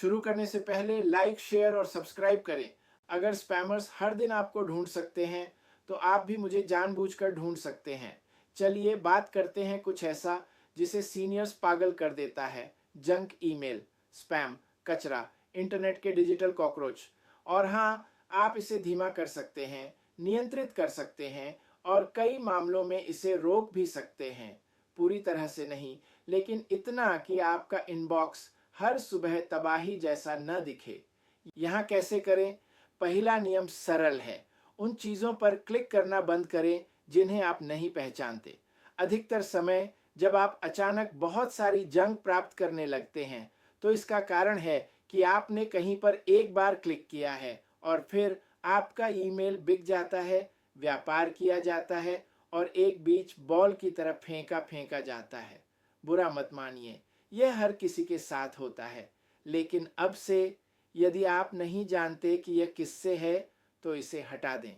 शुरू करने से पहले लाइक, शेयर और सब्सक्राइब करें। अगर स्पैमर्स हर दिन आपको ढूंढ सकते हैं तो आप भी मुझे जानबूझकर ढूंढ सकते हैं। चलिए बात करते हैं कुछ ऐसा जिसे सीनियर्स पागल कर देता है। जंक ईमेल, स्पैम, कचरा, इंटरनेट के डिजिटल कॉकरोच। और हाँ, आप इसे धीमा कर सकते हैं, नियंत्रित कर सकते हैं और कई मामलों में इसे रोक भी सकते हैं। पूरी तरह से नहीं, लेकिन इतना कि आपका इनबॉक्स हर सुबह तबाही जैसा न दिखे। यहाँ कैसे करें? पहला नियम सरल है। उन चीज़ों पर क्लिक करना बंद करें जिन्हें आप नहीं पहचानते। अधिकतर समय जब आप अचानक बहुत सारी जंक प्राप्त करने लगते हैं तो इसका कारण है कि आपने कहीं पर एक बार क्लिक किया है और फिर आपका ईमेल बिक जाता है, व्यापार किया जाता है और एक बीच बॉल की तरफ फेंका फेंका जाता है। बुरा मत मानिए, यह हर किसी के साथ होता है। लेकिन अब से यदि आप नहीं जानते कि यह किससे है तो इसे हटा दें।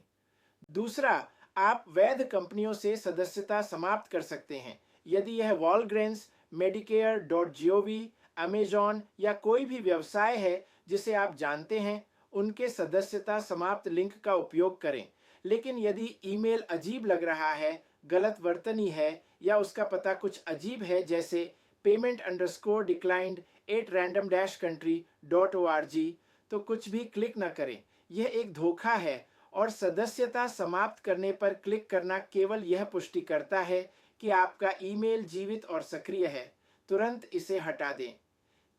दूसरा, आप वैध कंपनियों से सदस्यता समाप्त कर सकते हैं। यदि यह वॉलग्रेन्स, मेडिकेयर डॉट जीओवी, अमेजॉन या कोई भी व्यवसाय है जिसे आप जानते हैं, उनके सदस्यता समाप्त लिंक का उपयोग करें। लेकिन यदि ईमेल अजीब लग रहा है, गलत वर्तनी है या उसका पता कुछ अजीब है, जैसे payment_declined@random-country.org, तो कुछ भी क्लिक न करें। यह एक धोखा है और सदस्यता समाप्त करने पर क्लिक करना केवल यह पुष्टि करता है कि आपका ईमेल जीवित और सक्रिय है। तुरंत इसे हटा दें।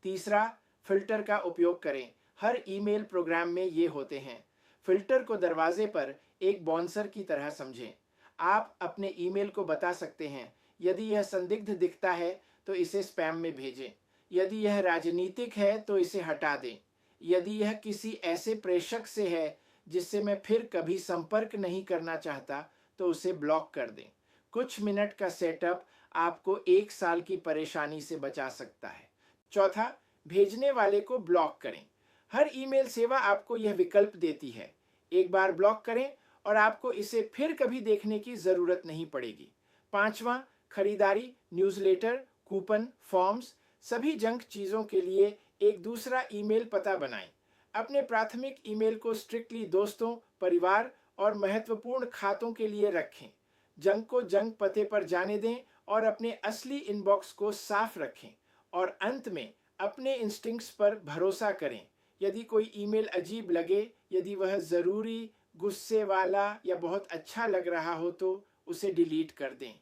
तीसरा, फिल्टर का उपयोग करें। हर ईमेल प्रोग्राम में ये होते हैं। फिल्टर को दरवाजे पर एक बाउंसर की तरह समझें। आप अपने ईमेल को बता सकते हैं, यदि यह संदिग्ध दिखता है तो इसे स्पैम में भेजें। यदि यह राजनीतिक है तो इसे हटा दें। यदि यह किसी ऐसे प्रेषक से है जिससे मैं फिर कभी संपर्क नहीं करना चाहता तो उसे ब्लॉक कर दें। कुछ मिनट का सेटअप आपको 1 साल की परेशानी से बचा सकता है। चौथा, भेजने वाले को ब्लॉक करें। हर ईमेल सेवा आपको यह विकल्प देती है। एक बार ब्लॉक करें और आपको इसे फिर कभी देखने की जरूरत नहीं पड़ेगी। पांचवा, खरीदारी, न्यूज़लेटर, कूपन, फॉर्म्स, सभी जंक चीजों के लिए एक दूसरा ईमेल पता बनाएं। अपने प्राथमिक ईमेल को स्ट्रिक्टली दोस्तों, परिवार और महत्वपूर्ण खातों के लिए रखें। जंक को जंक पते पर जाने दें और अपने असली इनबॉक्स को साफ रखें। और अंत में अपने इंस्टिंक्ट्स पर भरोसा करें। यदि कोई ईमेल अजीब लगे, यदि वह ज़रूरी, गुस्से वाला या बहुत अच्छा लग रहा हो तो उसे डिलीट कर दें।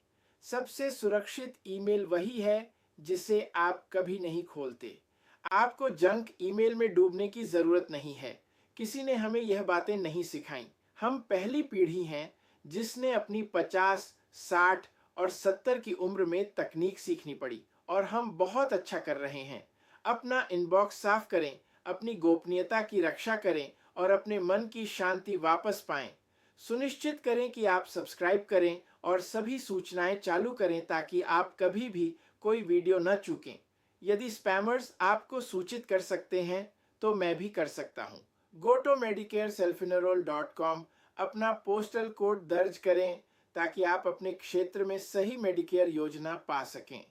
सबसे सुरक्षित ईमेल वही है जिसे आप कभी नहीं खोलते। आपको जंक ईमेल में डूबने की जरूरत नहीं है। किसी ने हमें यह बातें नहीं सिखाई। हम पहली पीढ़ी हैं जिसने अपनी 50, 60 और 70 की उम्र में तकनीक सीखनी पड़ी और हम बहुत अच्छा कर रहे हैं। अपना इनबॉक्स साफ करें, अपनी गोपनीयता की रक्षा करें और अपने मन की शांति वापस पाएं। सुनिश्चित करें कि आप सब्सक्राइब करें और सभी सूचनाएं चालू करें ताकि आप कभी भी कोई वीडियो न चूकें। यदि स्पैमर्स आपको सूचित कर सकते हैं तो मैं भी कर सकता हूं। gotoMedicareSelfinenroll.com अपना पोस्टल कोड दर्ज करें ताकि आप अपने क्षेत्र में सही मेडिकेयर योजना पा सकें।